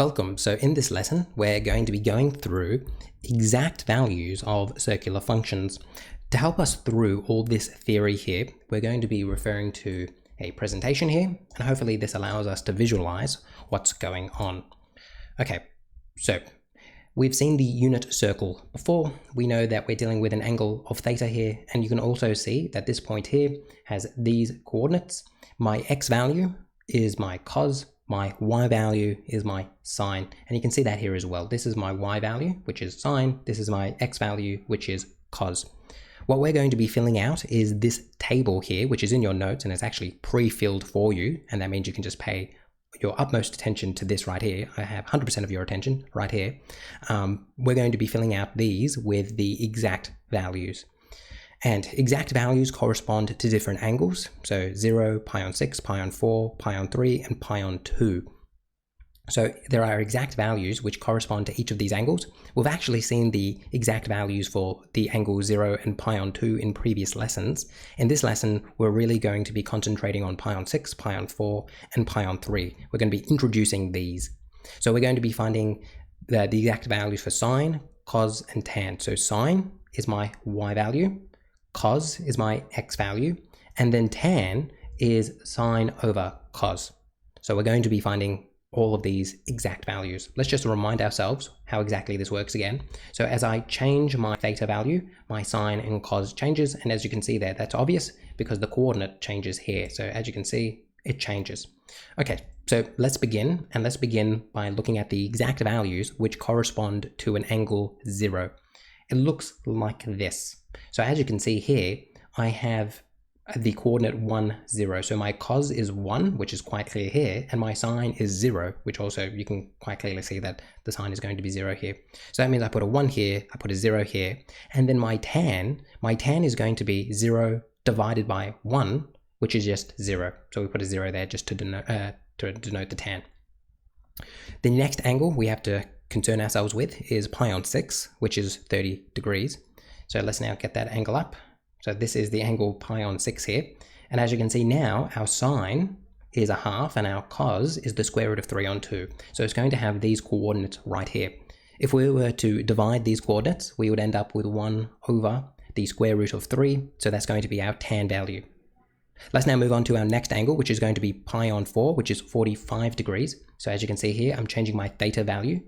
Welcome. So in this lesson, we're going to be going through exact values of circular functions. To help us through all this theory here, we're going to be referring to a presentation here, and hopefully this allows us to visualize what's going on. Okay, so we've seen the unit circle before. We know that we're dealing with an angle of theta here, and you can also see that this point here has these coordinates. My x value is my cos, my y value is my sine, and you can see that here as well. This is my y value, which is sine. This is my x value, which is cos. What we're going to be filling out is this table here, which is in your notes, and it's actually pre-filled for you, and that means you can just pay your utmost attention to this right here. I have 100% of your attention right here. We're going to be filling out these with the exact values. And exact values correspond to different angles. So 0, pi on 6, pi on 4, pi on 3, and pi on 2. So there are exact values which correspond to each of these angles. We've actually seen the exact values for the angle 0 and pi on 2 in previous lessons. In this lesson, we're really going to be concentrating on pi on 6, pi on 4, and pi on 3. We're going to be introducing these. So we're going to be finding the exact values for sine, cos, and tan. So sine is my y value, cos is my x value, and then tan is sine over cos. So we're going to be finding all of these exact values. Let's just remind ourselves how exactly this works again. So as I change my theta value, my sine and cos changes, and as you can see there, that's obvious because the coordinate changes here. So as you can see, it changes. Okay, so let's begin, and let's begin by looking at the exact values which correspond to an angle 0. It looks like this. So as you can see here, I have the coordinate 1, 0. So my cos is 1, which is quite clear here, and my sine is 0, which also you can quite clearly see that the sine is going to be 0 here. So that means I put a 1 here, I put a 0 here, and then my tan is going to be 0 divided by 1, which is just 0. So we put a 0 there just to denote the tan. The next angle we have to concern ourselves with is pi on 6, which is 30 degrees. So let's now get that angle up. So this is the angle pi on 6 here. And as you can see now, our sine is a half and our cos is the square root of 3 on 2. So it's going to have these coordinates right here. If we were to divide these coordinates, we would end up with 1 over the square root of 3. So that's going to be our tan value. Let's now move on to our next angle, which is going to be pi on 4, which is 45 degrees. So as you can see here, I'm changing my theta value.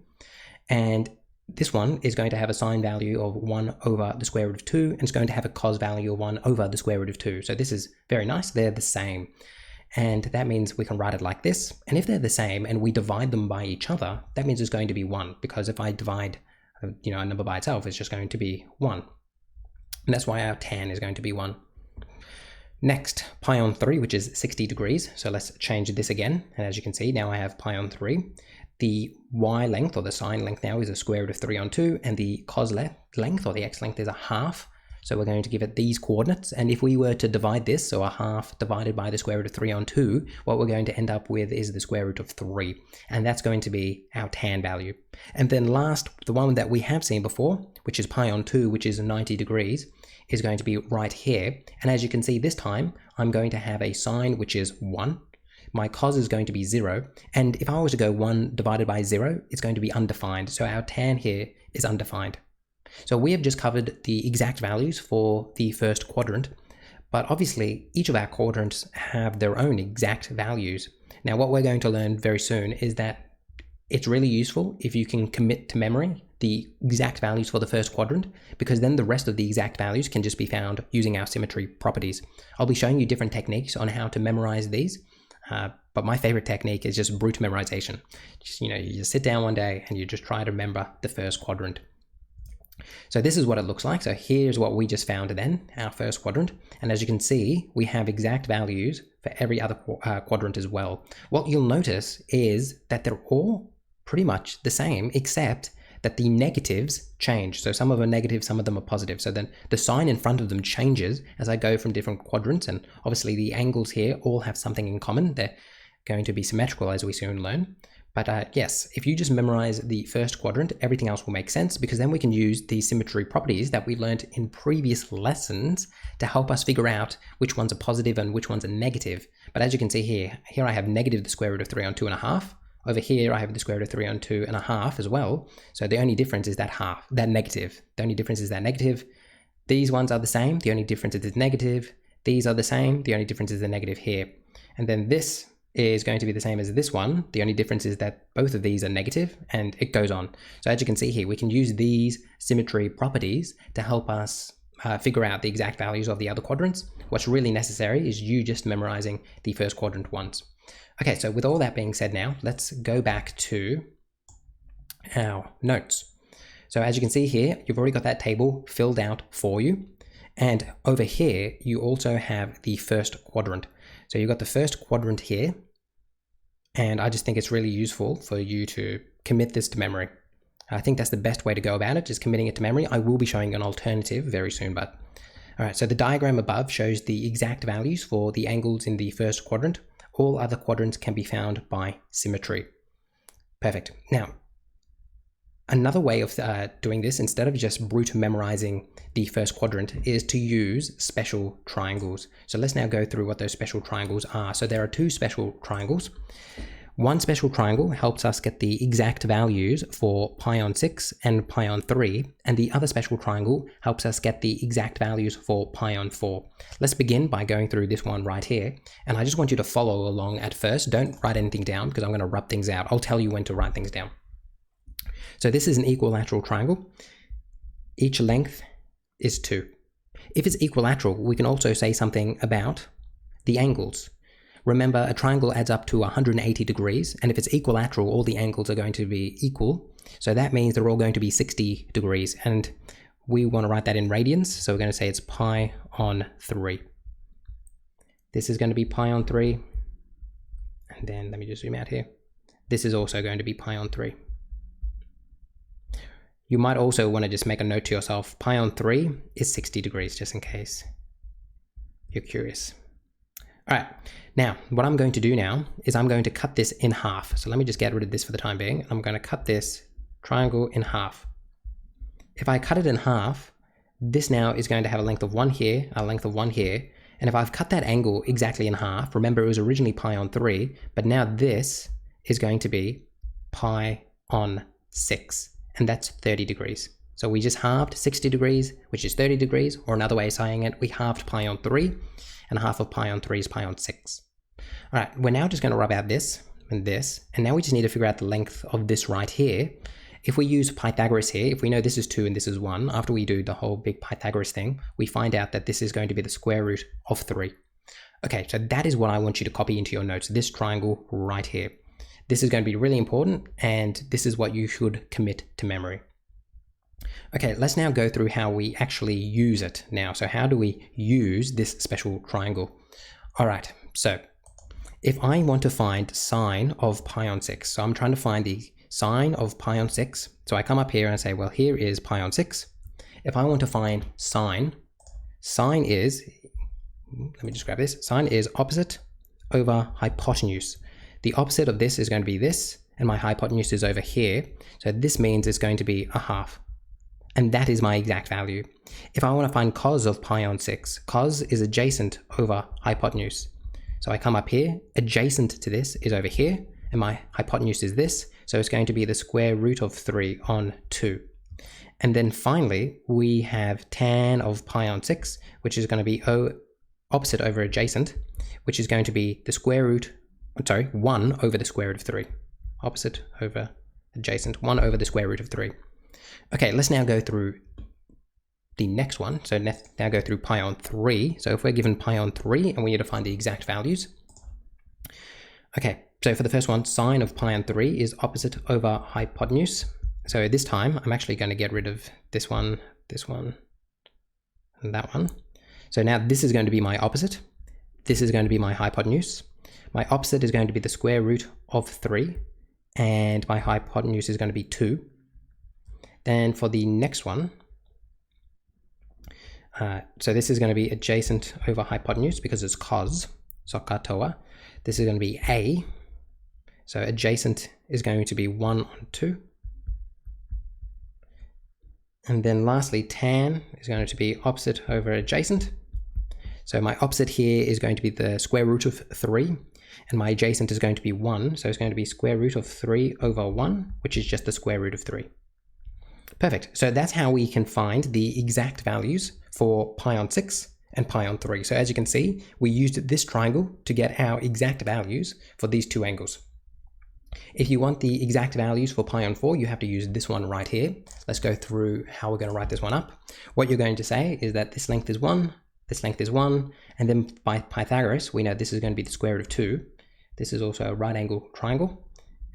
And this one is going to have a sine value of 1 over the square root of 2, and it's going to have a cos value of 1 over the square root of 2. So this is very nice. They're the same. And that means we can write it like this. And if they're the same and we divide them by each other, that means it's going to be 1, because if I divide a number by itself, it's just going to be 1. And that's why our tan is going to be 1. Next, pi on 3, which is 60 degrees. So let's change this again. And as you can see, now I have pi on 3. The y length, or the sine length now, is the square root of 3 on 2, and the cos length, or the x length, is a half. So we're going to give it these coordinates, and if we were to divide this, so a half divided by the square root of 3 on 2, what we're going to end up with is the square root of 3, and that's going to be our tan value. And then last, the one that we have seen before, which is pi on 2, which is 90 degrees, is going to be right here. And as you can see this time, I'm going to have a sine which is 1. My cos is going to be 0, and if I was to go 1 divided by 0, it's going to be undefined. So our tan here is undefined. So we have just covered the exact values for the first quadrant, but obviously each of our quadrants have their own exact values. Now what we're going to learn very soon is that it's really useful if you can commit to memory the exact values for the first quadrant, because then the rest of the exact values can just be found using our symmetry properties. I'll be showing you different techniques on how to memorize these. But my favorite technique is just brute memorization. You just sit down one day and you just try to remember the first quadrant. So this is what it looks like. So here's what we just found then, our first quadrant. And as you can see, we have exact values for every other quadrant as well. What you'll notice is that they're all pretty much the same, except that the negatives change. So some of them are negative, some of them are positive. So then the sign in front of them changes as I go from different quadrants. And obviously the angles here all have something in common. They're going to be symmetrical, as we soon learn. But yes, if you just memorize the first quadrant, everything else will make sense, because then we can use the symmetry properties that we learned in previous lessons to help us figure out which ones are positive and which ones are negative. But as you can see here I have negative the square root of 3 on 2.5, Over here, I have the square root of 3 on 2.5 as well. So the only difference is that half, that negative. The only difference is that negative. These ones are the same. The only difference is negative. These are the same. The only difference is the negative here. And then this is going to be the same as this one. The only difference is that both of these are negative, and it goes on. So as you can see here, we can use these symmetry properties to help us figure out the exact values of the other quadrants. What's really necessary is you just memorizing the first quadrant once. Okay, so with all that being said now, let's go back to our notes. So as you can see here, you've already got that table filled out for you. And over here, you also have the first quadrant. So you've got the first quadrant here. And I just think it's really useful for you to commit this to memory. I think that's the best way to go about it, just committing it to memory. I will be showing an alternative very soon, but all right, so the diagram above shows the exact values for the angles in the first quadrant. All other quadrants can be found by symmetry. Perfect. Now, another way of doing this, instead of just brute memorizing the first quadrant, is to use special triangles. So let's now go through what those special triangles are. So there are two special triangles. One special triangle helps us get the exact values for pi on 6 and pi on 3, and the other special triangle helps us get the exact values for pi on 4. Let's begin by going through this one right here, and I just want you to follow along at first. Don't write anything down because I'm going to rub things out. I'll tell you when to write things down. So this is an equilateral triangle. Each length is 2. If it's equilateral, we can also say something about the angles. Remember, a triangle adds up to 180 degrees, and if it's equilateral, all the angles are going to be equal. So that means they're all going to be 60 degrees, and we want to write that in radians, so we're going to say it's pi on 3. This is going to be pi on 3, and then let me just zoom out here. This is also going to be pi on 3. You might also want to just make a note to yourself, pi on 3 is 60 degrees, just in case you're curious. All right, now what I'm going to do now is I'm going to cut this in half. So let me just get rid of this for the time being. I'm going to cut this triangle in half. If I cut it in half, this now is going to have a length of 1 here, a length of 1 here. And if I've cut that angle exactly in half, remember it was originally pi on 3, but now this is going to be pi on 6, and that's 30 degrees. So we just halved 60 degrees, which is 30 degrees, or another way of saying it, we halved pi on 3, and half of pi on 3 is pi on 6. All right, we're now just going to rub out this, and now we just need to figure out the length of this right here. If we use Pythagoras here, if we know this is 2 and this is 1, after we do the whole big Pythagoras thing, we find out that this is going to be the square root of 3. Okay, so that is what I want you to copy into your notes, this triangle right here. This is going to be really important, and this is what you should commit to memory. Okay, let's now go through how we actually use it now. So how do we use this special triangle? All right, so if I want to find sine of pi on 6, so I'm trying to find the sine of pi on 6. So I come up here and say, well, here is pi on 6. If I want to find sine is, let me just grab this, sine is opposite over hypotenuse. The opposite of this is going to be this, and my hypotenuse is over here. So this means it's going to be a half. And that is my exact value. If I want to find cos of pi on 6, cos is adjacent over hypotenuse. So I come up here, adjacent to this is over here, and my hypotenuse is this. So it's going to be the square root of 3 on 2. And then finally, we have tan of pi on 6, which is going to be opposite over adjacent, which is going to be the square root, 1 over the square root of 3. Opposite over adjacent, 1 over the square root of 3. Okay, let's now go through the next one. So now go through pi on 3. So if we're given pi on 3 and we need to find the exact values. Okay, so for the first one, sine of pi on 3 is opposite over hypotenuse. So this time I'm actually going to get rid of this one, and that one. So now this is going to be my opposite. This is going to be my hypotenuse. My opposite is going to be the square root of 3, and my hypotenuse is going to be 2. Then for the next one, so this is going to be adjacent over hypotenuse because it's cos, so katoa. This is going to be A, so adjacent is going to be 1 on 2. And then lastly, tan is going to be opposite over adjacent. So my opposite here is going to be the square root of 3. and my adjacent is going to be 1, so it's going to be square root of 3 over 1, which is just the square root of 3. Perfect. So that's how we can find the exact values for pi on 6 and pi on 3. So as you can see, we used this triangle to get our exact values for these two angles. If you want the exact values for pi on 4, you have to use this one right here. Let's go through how we're going to write this one up. What you're going to say is that this length is 1, this length is 1, and then by Pythagoras, we know this is going to be the square root of 2. This is also a right angle triangle,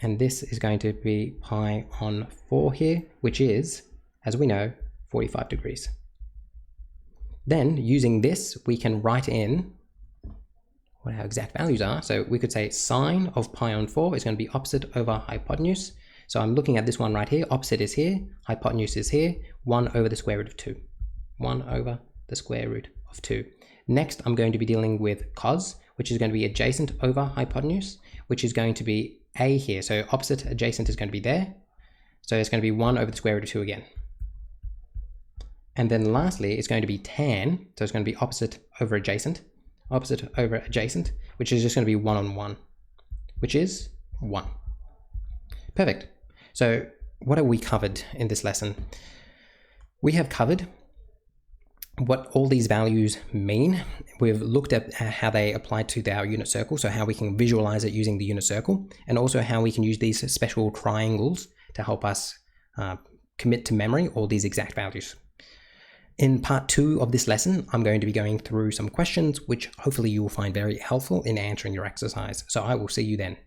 and this is going to be pi on 4 here, which is, as we know, 45 degrees. Then, using this, we can write in what our exact values are. So we could say sine of pi on 4 is going to be opposite over hypotenuse. So I'm looking at this one right here. Opposite is here, hypotenuse is here, 1 over the square root of 2. 1 over the square root of 2. Next, I'm going to be dealing with cos, which is going to be adjacent over hypotenuse, which is going to be a here. So opposite adjacent is going to be there. So it's going to be 1 over the square root of 2 again. And then lastly, it's going to be tan. So it's going to be opposite over adjacent, which is just going to be 1 on 1, which is 1. Perfect. So what have we covered in this lesson? We have covered what all these values mean. We've looked at how they apply to our unit circle, so how we can visualize it using the unit circle, and also how we can use these special triangles to help us commit to memory all these exact values. In part 2 of this lesson, I'm going to be going through some questions which hopefully you will find very helpful in answering your exercise. So I will see you then.